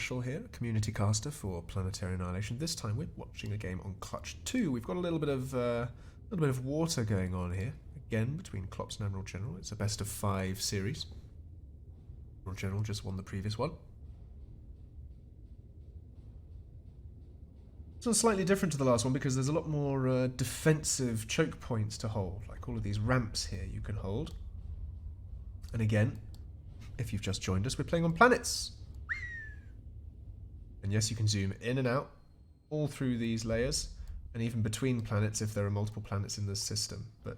Marshall here, community caster for Planetary Annihilation. This time we're watching a game on Clutch 2. We've got a little bit of water going on here. Again, between Clopse and AdmiralGeneral. It's a best of 5 series. AdmiralGeneral just won the previous one. This one's slightly different to the last one because there's a lot more defensive choke points to hold. Like all of these ramps here you can hold. And again, if you've just joined us, we're playing on planets. And yes, you can zoom in and out all through these layers, and even between planets if there are multiple planets in the system. But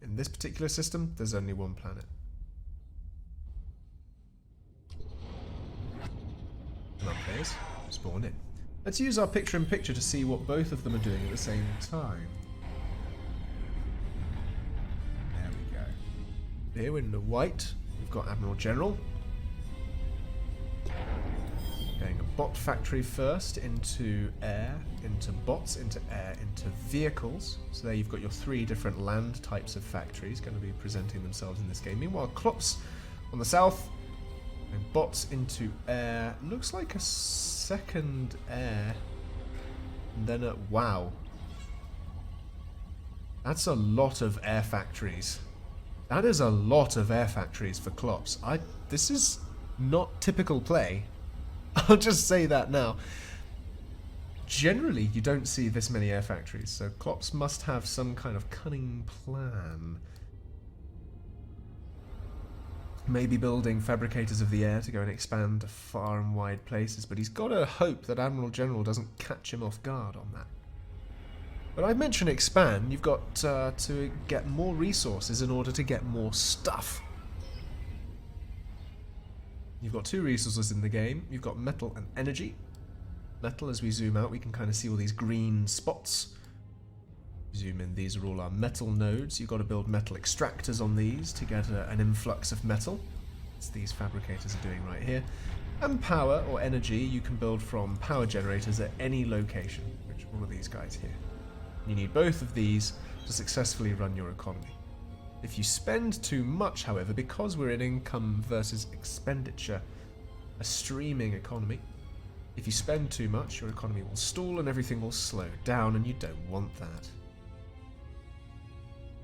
in this particular system, there's only one planet. And our players spawn in. Let's use our picture-in-picture to see what both of them are doing at the same time. There we go. Here in the white, we've got AdmiralGeneral. Going a bot factory first, into air, into bots, into air, into vehicles. So there you've got your 3 different land types of factories going to be presenting themselves in this game. Meanwhile, Clopse on the south, and bots into air. Looks like a second air. And then a... wow. That's a lot of air factories. That is a lot of air factories for Clopse. This is not typical play. I'll just say that now. Generally, you don't see this many air factories, so Clopse must have some kind of cunning plan. Maybe building fabricators of the air to go and expand to far and wide places, but he's got to hope that AdmiralGeneral doesn't catch him off guard on that. But I mentioned expand, you've got to get more resources in order to get more stuff. You've got 2 resources in the game. You've got metal and energy. Metal, as we zoom out, we can kind of see all these green spots. Zoom in, these are all our metal nodes. You've got to build metal extractors on these to get an influx of metal. That's these fabricators are doing right here. And power, or energy, you can build from power generators at any location, which are all of these guys here. You need both of these to successfully run your economy. If you spend too much, however, because we're in income versus expenditure, a streaming economy, if you spend too much, your economy will stall and everything will slow down, and you don't want that.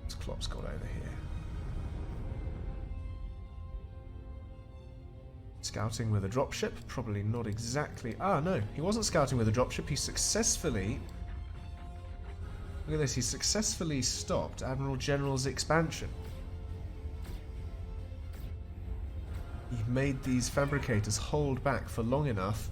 What's Clopse got over here? Scouting with a dropship? Probably not exactly. Ah, no, he wasn't scouting with a dropship. He successfully... look at this, he successfully stopped AdmiralGeneral's expansion. He made these fabricators hold back for long enough.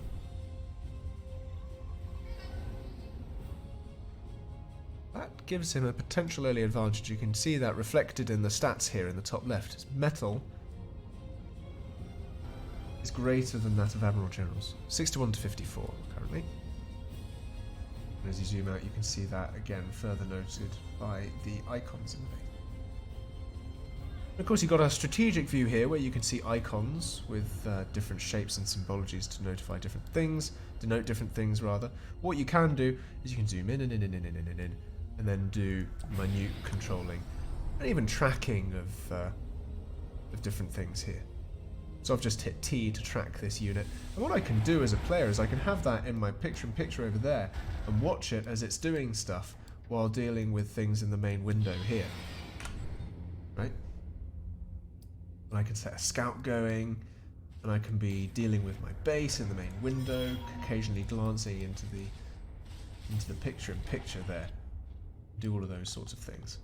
That gives him a potential early advantage. You can see that reflected in the stats here in the top left. His metal is greater than that of AdmiralGeneral's. 61 to 54 currently. And as you zoom out, you can see that again further noted by the icons in the base. Of course, you've got a strategic view here where you can see icons with different shapes and symbologies to notify different things, denote different things rather. What you can do is you can zoom in, and then do minute controlling and even tracking of different things here. So I've just hit T to track this unit. And what I can do as a player is I can have that in my picture-in-picture over there and watch it as it's doing stuff while dealing with things in the main window here. Right? And I can set a scout going, and I can be dealing with my base in the main window, occasionally glancing into the picture-in-picture there. Do all of those sorts of things.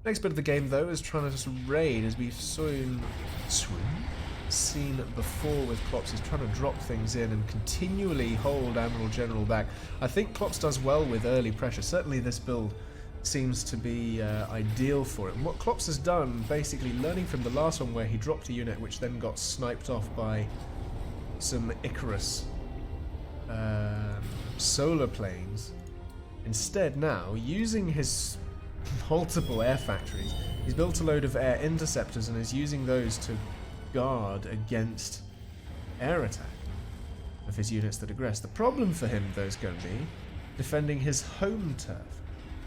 Next bit of the game, though, is trying to just raid, as we've seen before with Clopse. He's trying to drop things in and continually hold AdmiralGeneral back. I think Clopse does well with early pressure. Certainly this build seems to be ideal for it. And what Clopse has done, basically learning from the last one where he dropped a unit which then got sniped off by some Icarus solar planes, instead now, using his multiple air factories, he's built a load of air interceptors and is using those to guard against air attack of his units that aggress. The problem for him, though, is going to be defending his home turf.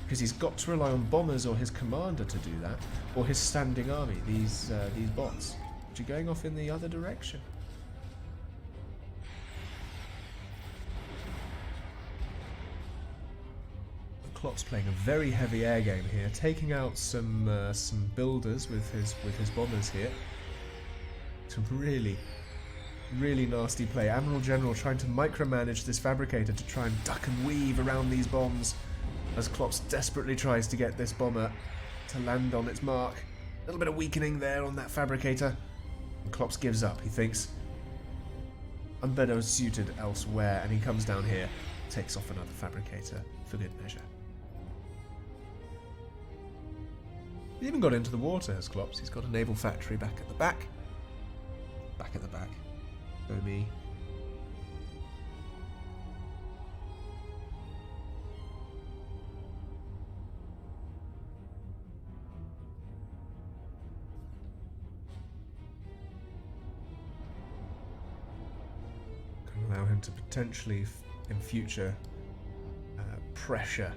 because he's got to rely on bombers or his commander to do that, or his standing army, these bots, which are going off in the other direction. Clopse playing a very heavy air game here, taking out some builders with his bombers here. Some really nasty play. AdmiralGeneral trying to micromanage this fabricator to try and duck and weave around these bombs as Clopse desperately tries to get this bomber to land on its mark. A little bit of weakening there on that fabricator. And Clopse gives up. He thinks, I'm better suited elsewhere, and he comes down here, takes off another fabricator for good measure. He even got into the water, has Clopse. He's got a naval factory back at the back. Back at the back. Oh me. Can allow him to potentially, in future, pressure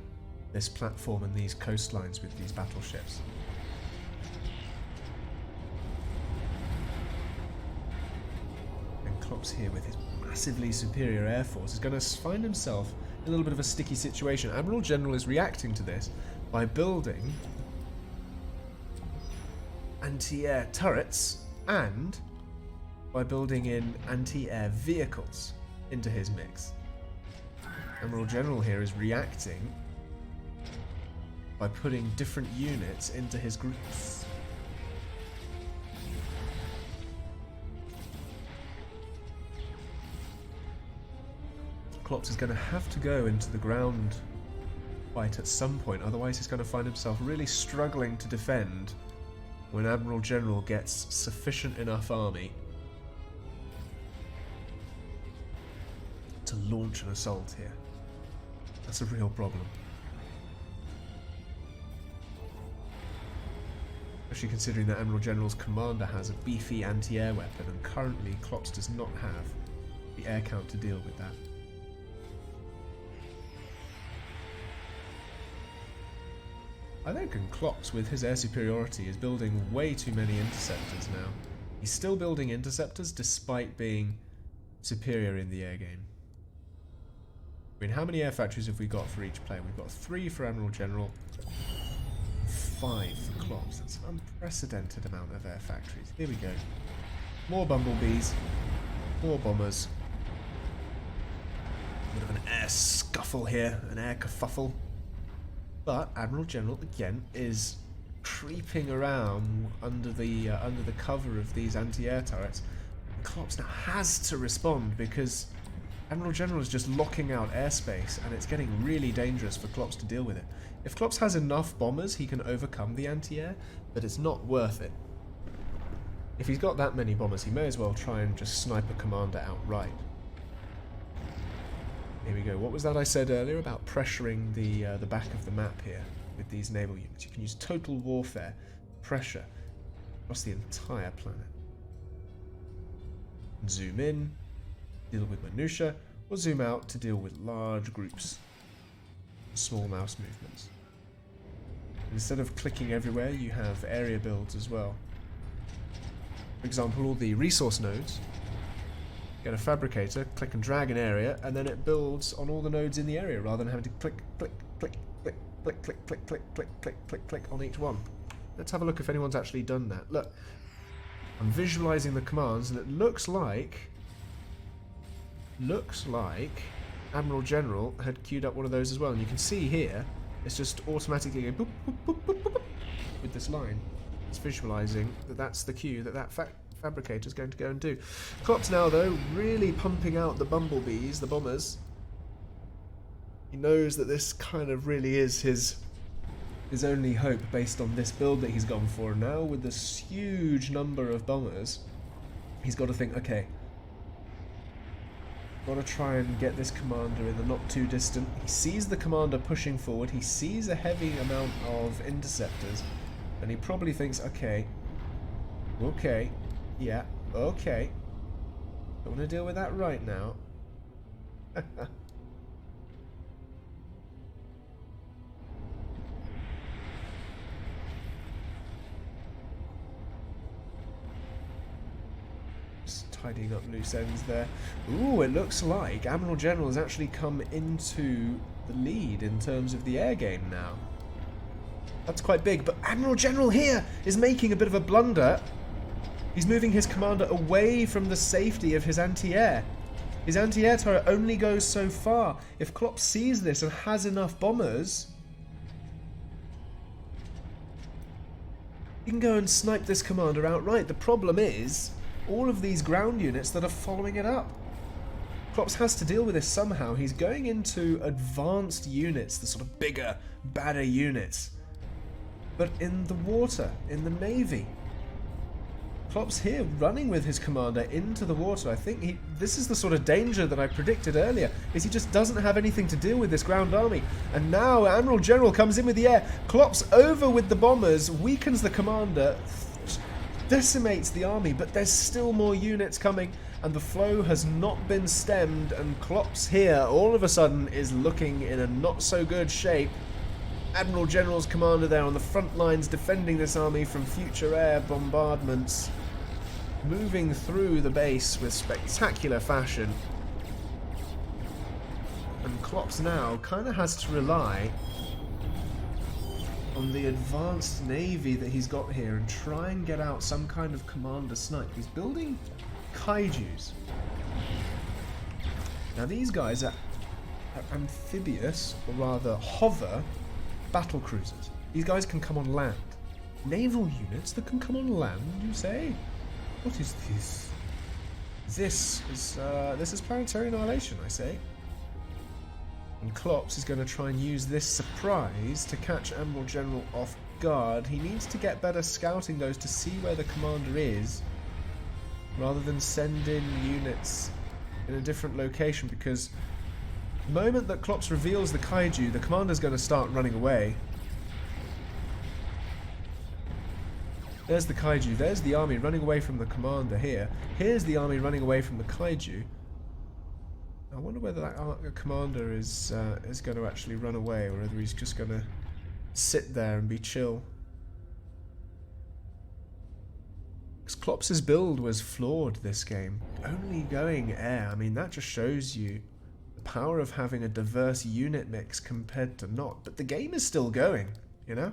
this platform and these coastlines with these battleships. Clopse here with his massively superior air force is going to find himself in a little bit of a sticky situation. AdmiralGeneral is reacting to this by building anti-air turrets and by building in anti-air vehicles into his mix. AdmiralGeneral here is reacting by putting different units into his groups. Clopse is going to have to go into the ground fight at some point, otherwise he's going to find himself really struggling to defend when AdmiralGeneral gets sufficient enough army to launch an assault here. That's a real problem. Especially considering that AdmiralGeneral's commander has a beefy anti-air weapon, and currently Clopse does not have the air count to deal with that. I reckon Clopse, with his air superiority, is building way too many interceptors now. He's still building interceptors despite being superior in the air game. I mean, how many air factories have we got for each player? We've got 3 for AdmiralGeneral, 5 for Clopse. That's an unprecedented amount of air factories. Here we go. More bumblebees, more bombers. Bit of an air scuffle here, an air kerfuffle. But AdmiralGeneral again is creeping around under the cover of these anti-air turrets. And Clopse now has to respond because AdmiralGeneral is just locking out airspace, and it's getting really dangerous for Clopse to deal with it. If Clopse has enough bombers, he can overcome the anti-air, but it's not worth it. If he's got that many bombers, he may as well try and just snipe a commander outright. Here we go. What was that I said earlier about pressuring the back of the map here with these naval units? You can use total warfare pressure across the entire planet. Zoom in, deal with minutia, or zoom out to deal with large groups, small mouse movements. Instead of clicking everywhere, you have area builds as well. For example, all the resource nodes. Get a fabricator, click and drag an area, and then it builds on all the nodes in the area rather than having to click, click, click, click, click, click, click, click, click, click, click, click on each one. Let's have a look if anyone's actually done that. Look, I'm visualizing the commands, and it looks like AdmiralGeneral had queued up one of those as well. And you can see here, it's just automatically going boop, boop, boop, boop, boop, boop, with this line. It's visualizing that that's the queue that fabricator is going to go and do. Clopse now, though, really pumping out the bumblebees, the bombers. He knows that this kind of really is his only hope based on this build that he's gone for. Now, with this huge number of bombers, he's got to think, okay, got to try and get this commander in the not too distant. He sees the commander pushing forward. He sees a heavy amount of interceptors, and he probably thinks, okay, yeah, okay. Don't want to deal with that right now. tidying up loose ends there. Ooh, it looks like Admiral General has actually come into the lead in terms of the air game now. That's quite big, but Admiral General here is making a bit of a blunder. He's moving his commander away from the safety of his anti-air. His anti-air turret only goes so far. If Clopse sees this and has enough bombers, he can go and snipe this commander outright. The problem is all of these ground units that are following it up. Clopse has to deal with this somehow. He's going into advanced units, the sort of bigger, badder units. But in the water, in the Navy, Clopse here running with his commander into the water. I think this is the sort of danger that I predicted earlier, is he just doesn't have anything to deal with this ground army. And now Admiral General comes in with the air. Clopse over with the bombers, weakens the commander, decimates the army, but there's still more units coming, and the flow has not been stemmed, and Clopse here all of a sudden is looking in a not so good shape. Admiral General's commander there on the front lines defending this army from future air bombardments, moving through the base with spectacular fashion. And Clopse now kind of has to rely on the advanced navy that he's got here and try and get out some kind of commander snipe. He's building kaijus. Now these guys are amphibious, or rather hover, battle cruisers. These guys can come on land. Naval units that can come on land, you say? What is this? This is planetary annihilation, I say. And Clopse is going to try and use this surprise to catch Admiral General off guard. He needs to get better scouting those to see where the commander is, rather than send in units in a different location, because the moment that Clopse reveals the kaiju, the commander's going to start running away. There's the kaiju, there's the army running away from the commander here. Here's the army running away from the kaiju. I wonder whether that commander is going to actually run away, or whether he's just going to sit there and be chill. Because Clopse's build was flawed this game. Only going air, I mean, that just shows you the power of having a diverse unit mix compared to not. But the game is still going, you know?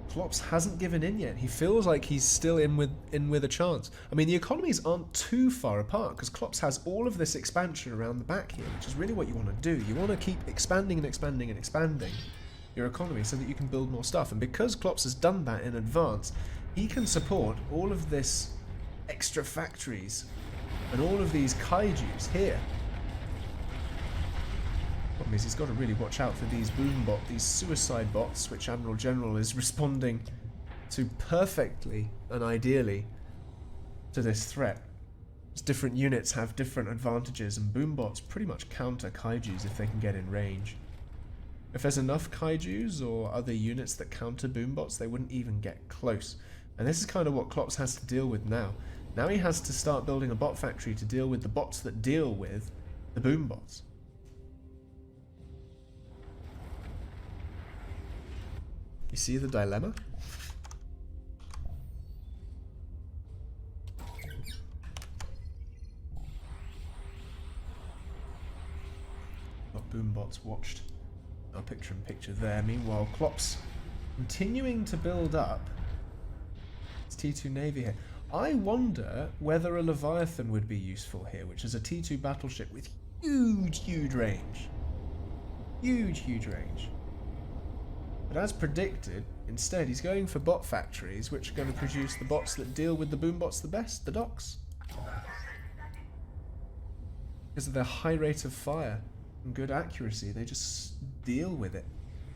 Clopse hasn't given in yet. He feels like he's still in with a chance. I mean, the economies aren't too far apart, because Clopse has all of this expansion around the back here, which is really what you want to do. You want to keep expanding and expanding and expanding your economy so that you can build more stuff. And because Clopse has done that in advance, he can support all of this extra factories and all of these kaijus here. Problem is, he's got to really watch out for these these suicide bots, which Admiral General is responding to perfectly and ideally to this threat. As different units have different advantages, and boom bots pretty much counter kaijus if they can get in range. If there's enough kaijus or other units that counter boom bots, they wouldn't even get close. And this is kind of what Clopse has to deal with now. Now he has to start building a bot factory to deal with the bots that deal with the boom bots. You see the dilemma? Got boombots watched. Our picture-in-picture there. Meanwhile, Clopse continuing to build up. It's T2 Navy here. I wonder whether a Leviathan would be useful here, which is a T2 battleship with huge range. Huge range. But as predicted, instead he's going for bot factories, which are going to produce the bots that deal with the boom bots the best, the docks. Because of their high rate of fire and good accuracy, they just deal with it.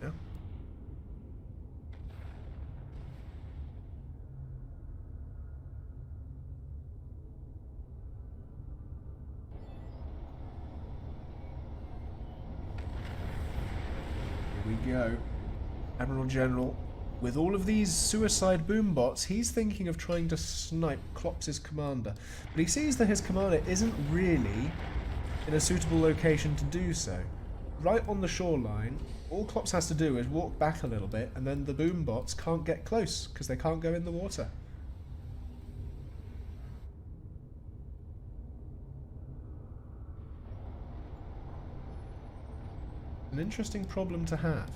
You know? Here we go. Admiral General, with all of these suicide boom bots, he's thinking of trying to snipe Clopse's commander. But he sees that his commander isn't really in a suitable location to do so. right on the shoreline. All Clopse has to do is walk back a little bit, and then the boom bots can't get close because they can't go in the water. An interesting problem to have.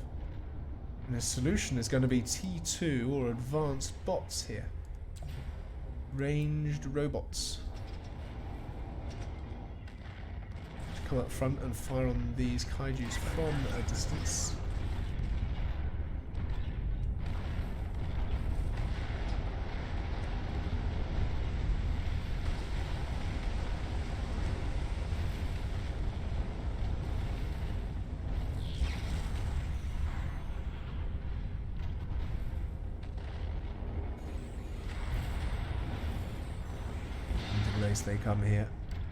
And the solution is going to be T2 or advanced bots here. Ranged robots. Come up front and fire on these kaijus from a distance. Into place they come here.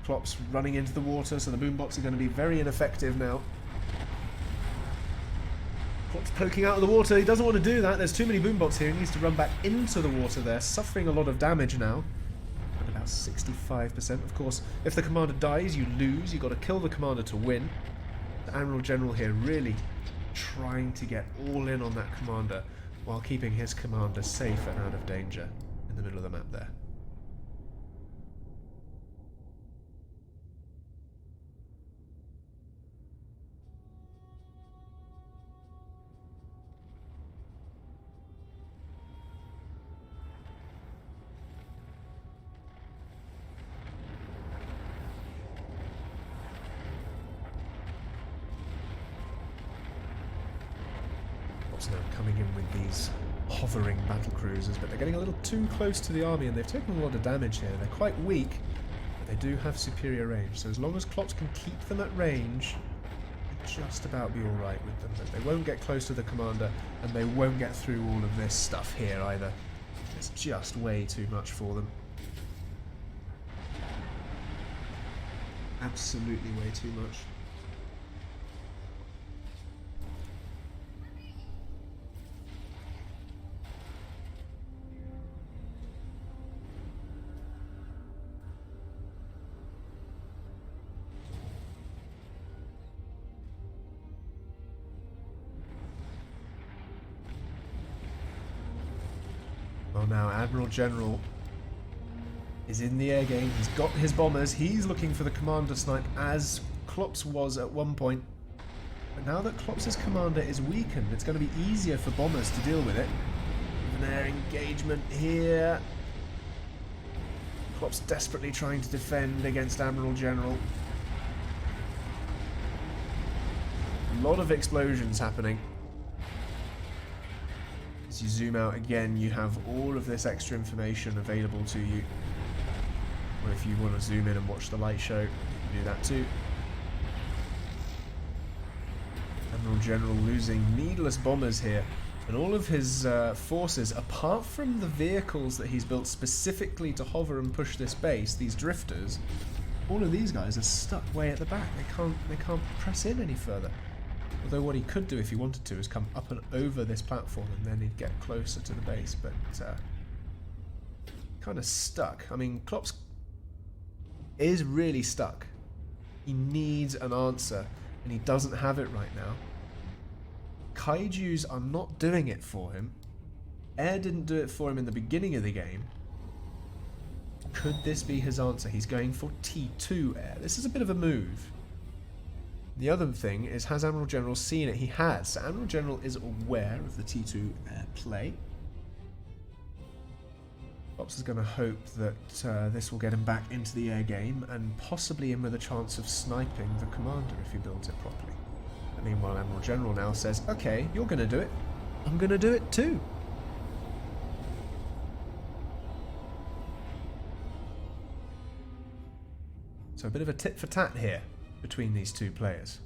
Clopse running into the water, so the boombots are going to be very ineffective now. Clopse poking out of the water. He doesn't want to do that. There's too many boombots here. He needs to run back into the water there, suffering a lot of damage now. At about 65%. Of course, if the commander dies, you lose. You've got to kill the commander to win. The Admiral General here really trying to get all in on that commander while keeping his commander safe and out of danger in the middle of the map there. Now coming in with these hovering battle cruisers, but they're getting a little too close to the army and they've taken a lot of damage here. They're quite weak, but they do have superior range, so as long as Clopse can keep them at range, they'll just about be alright with them. But they won't get close to the commander and they won't get through all of this stuff here either. It's just way too much for them. Absolutely way too much. Well, now Admiral General is in the air game. He's got his bombers. He's looking for the commander snipe as Clopse was at one point. But now that Clopse's commander is weakened, it's going to be easier for bombers to deal with it. An air engagement here. Clopse desperately trying to defend against Admiral General. A lot of explosions happening. As you zoom out again, you have all of this extra information available to you. Or if you want to zoom in and watch the light show, you can do that too. Admiral General losing needless bombers here. And all of his forces, apart from the vehicles that he's built specifically to hover and push this base, these drifters, all of these guys are stuck way at the back. They can't press in any further. Although what he could do if he wanted to is come up and over this platform and then he'd get closer to the base, but kind of stuck. I mean, Clopse is really stuck. He needs an answer and he doesn't have it right now. Kaijus are not doing it for him. Air didn't do it for him in the beginning of the game. Could this be his answer? He's going for T2 air. This is a bit of a move. The other thing is, has Admiral General seen it? He has. So Admiral General is aware of the T2 air play. Clopse is going to hope that this will get him back into the air game and possibly in with a chance of sniping the commander if he builds it properly. And meanwhile, Admiral General now says, okay, you're going to do it. I'm going to do it too. So a bit of a tit for tat here between these two players.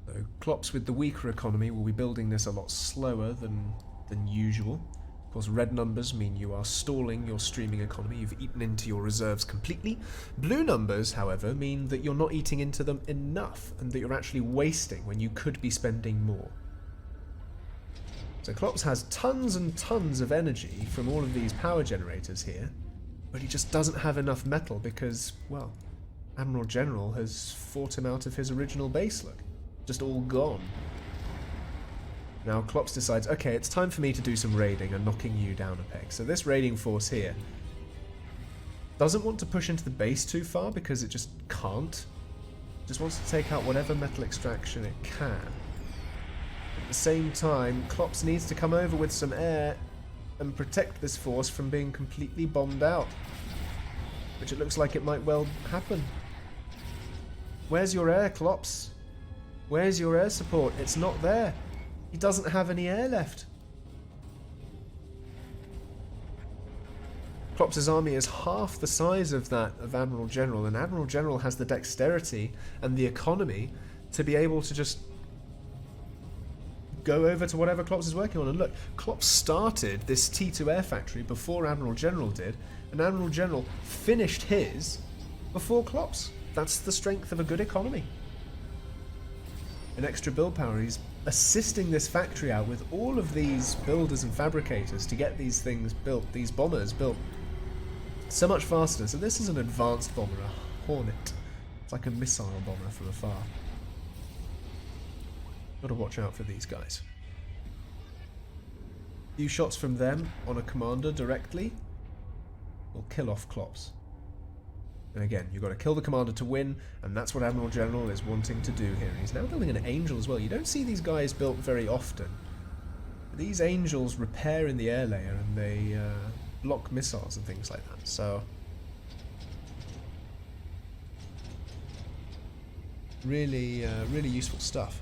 So Clopse with the weaker economy will be building this a lot slower than usual. Of course, red numbers mean you are stalling your streaming economy. You've eaten into your reserves completely. Blue numbers, however, mean that you're not eating into them enough and that you're actually wasting when you could be spending more. So Clopse has tons and tons of energy from all of these power generators here, but he just doesn't have enough metal because, well, AdmiralGeneral has fought him out of his original base, look. Just all gone. Now Clopse decides, okay, it's time for me to do some raiding and knocking you down a peg. So this raiding force here doesn't want to push into the base too far because it just can't. Just wants to take out whatever metal extraction it can. At the same time, Clopse needs to come over with some air and protect this force from being completely bombed out. Which it looks like it might well happen. Where's your air, Clopse? Where's your air support? It's not there. He doesn't have any air left. Clopse's army is half the size of that of AdmiralGeneral, and AdmiralGeneral has the dexterity and the economy to be able to just go over to whatever Clopse is working on. And look, Clopse started this T2 air factory before AdmiralGeneral did, and AdmiralGeneral finished his before Clopse. That's the strength of a good economy. An extra build power. He's assisting this factory out with all of these builders and fabricators to get these things built, these bombers built so much faster. So this is an advanced bomber, a Hornet. It's like a missile bomber from afar. Gotta watch out for these guys. A few shots from them on a commander directly will kill off Clopse. And again, you've got to kill the commander to win, and that's what AdmiralGeneral is wanting to do here. And he's now building an Angel as well. You don't see these guys built very often. These Angels repair in the air layer, and they block missiles and things like that. So, really, really useful stuff.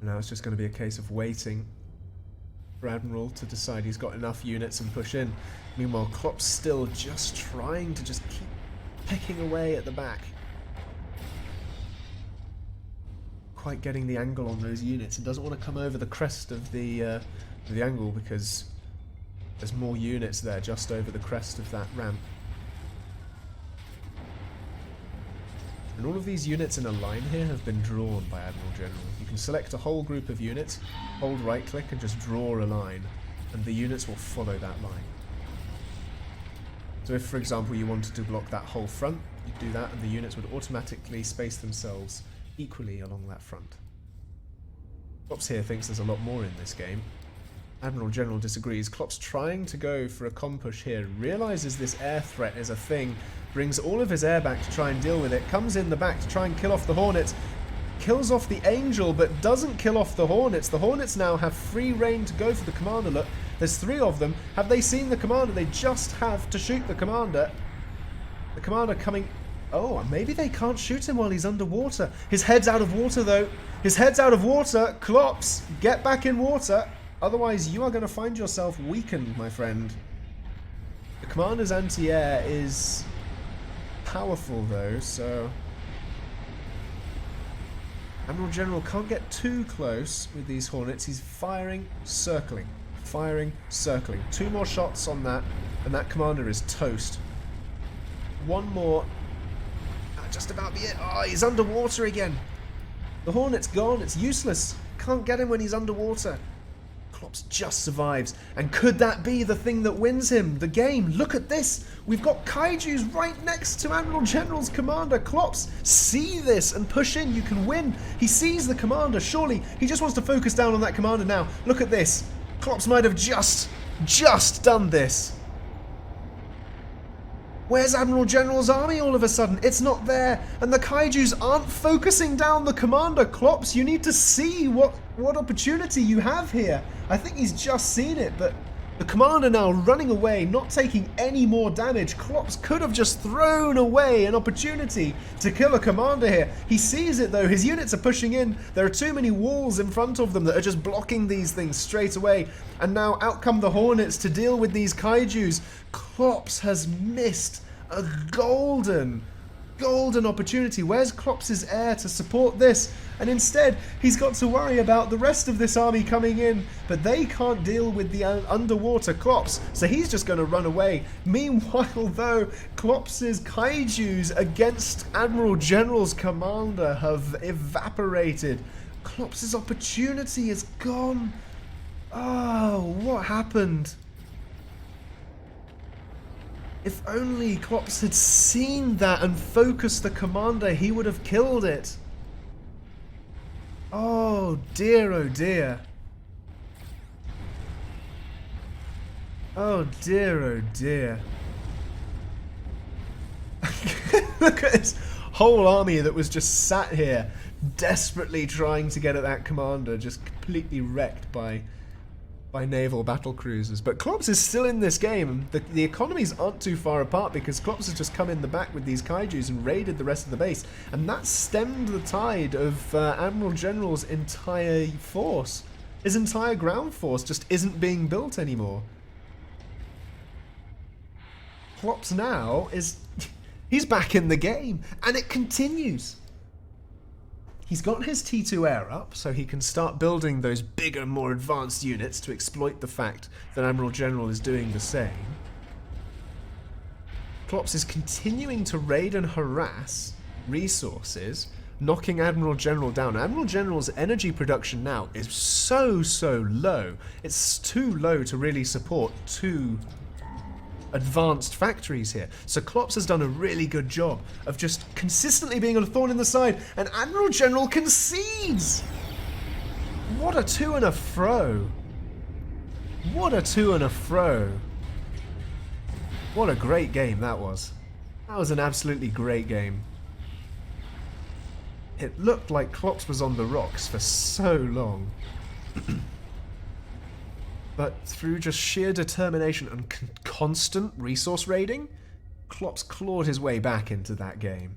Now it's just going to be a case of waiting for Admiral to decide he's got enough units and push in. Meanwhile, Clopse still just trying to just keep picking away at the back. Quite getting the angle on those units, and doesn't want to come over the crest of the angle because there's more units there just over the crest of that ramp. And all of these units in a line here have been drawn by AdmiralGeneral. You can select a whole group of units, hold right click and just draw a line, and the units will follow that line. So if, for example, you wanted to block that whole front, you'd do that and the units would automatically space themselves equally along that front. Clopse here thinks there's a lot more in this game. AdmiralGeneral disagrees. Clopse trying to go for a com push here, realises this air threat is a thing, brings all of his air back to try and deal with it, comes in the back to try and kill off the Hornets, kills off the Angel but doesn't kill off the Hornets. The Hornets now have free reign to go for the commander. Look, there's 3 of them. Have they seen the commander? They just have to shoot the commander. The commander coming... Oh, maybe they can't shoot him while he's underwater. His head's out of water though. His head's out of water. Clopse, get back in water. Otherwise, you are going to find yourself weakened, my friend. The commander's anti-air is powerful, though, so... AdmiralGeneral can't get too close with these Hornets. He's firing, circling. Firing, circling. 2 more shots on that, and that commander is toast. 1 more. Just about be it. Oh, he's underwater again. The Hornet's gone. It's useless. Can't get him when he's underwater. Clopse just survives, and could that be the thing that wins him the game? Look at this, we've got kaijus right next to AdmiralGeneral's commander. Clopse, see this and push in, you can win. He sees the commander, surely he just wants to focus down on that commander now. Look at this, Clopse might have just done this. Where's AdmiralGeneral's army all of a sudden? It's not there, and the kaijus aren't focusing down the commander. Clopse, you need to see what opportunity you have here. I think he's just seen it, but the commander now running away, not taking any more damage. Clopse could have just thrown away an opportunity to kill a commander here. He sees it though, his units are pushing in. There are too many walls in front of them that are just blocking these things straight away. And now out come the Hornets to deal with these kaijus. Clopse has missed a golden golden opportunity. Where's Clopse's heir to support this? And instead, he's got to worry about the rest of this army coming in, but they can't deal with the underwater Clopse, so he's just going to run away. Meanwhile, though, Clopse's kaijus against Admiral General's commander have evaporated. Clopse's opportunity is gone. Oh, what happened? If only Clopse had seen that and focused the commander, he would have killed it. Oh dear, oh dear. Oh dear, oh dear. Look at this whole army that was just sat here, desperately trying to get at that commander, just completely wrecked by naval battle cruisers. But Clopse is still in this game. The economies aren't too far apart because Clopse has just come in the back with these kaijus and raided the rest of the base. And that stemmed the tide of Admiral General's entire force. His entire ground force just isn't being built anymore. Clopse now is... he's back in the game. And it continues. He's got his T2 air up, so he can start building those bigger, more advanced units to exploit the fact that Admiral General is doing the same. Clopse is continuing to raid and harass resources, knocking Admiral General down. Admiral General's energy production now is so low. It's too low to really support two advanced factories here. So Clopse has done a really good job of just consistently being a thorn in the side, and Admiral General concedes! What a to and a fro. What a to and a fro. What a great game that was. That was an absolutely great game. It looked like Clopse was on the rocks for so long. But through just sheer determination and constant resource raiding, Clopse clawed his way back into that game.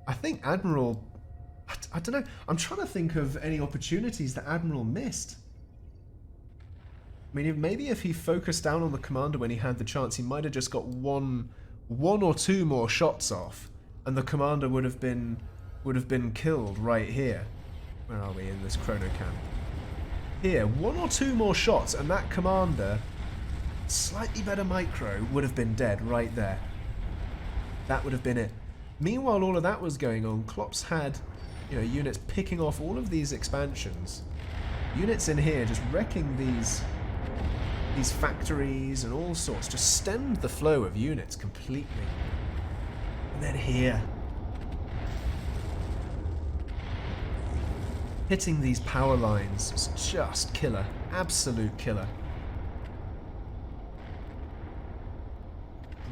I think Admiral... I don't know. I'm trying to think of any opportunities that Admiral missed. I mean, maybe if he focused down on the commander when he had the chance, he might have just got one or two more shots off, and the commander would have been killed right here. Where are we in this chrono camp? Here, one or two more shots and that commander, slightly better micro, would have been dead right there. That would have been it. Meanwhile, all of that was going on. Clopse had, units picking off all of these expansions. Units in here just wrecking these factories and all sorts. Just stemmed the flow of units completely. And then here, hitting these power lines is just killer. Absolute killer.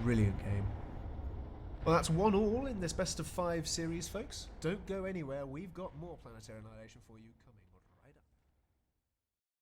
Brilliant game. Well, that's 1-1 in this best of 5 series, folks. Don't go anywhere. We've got more Planetary Annihilation for you coming.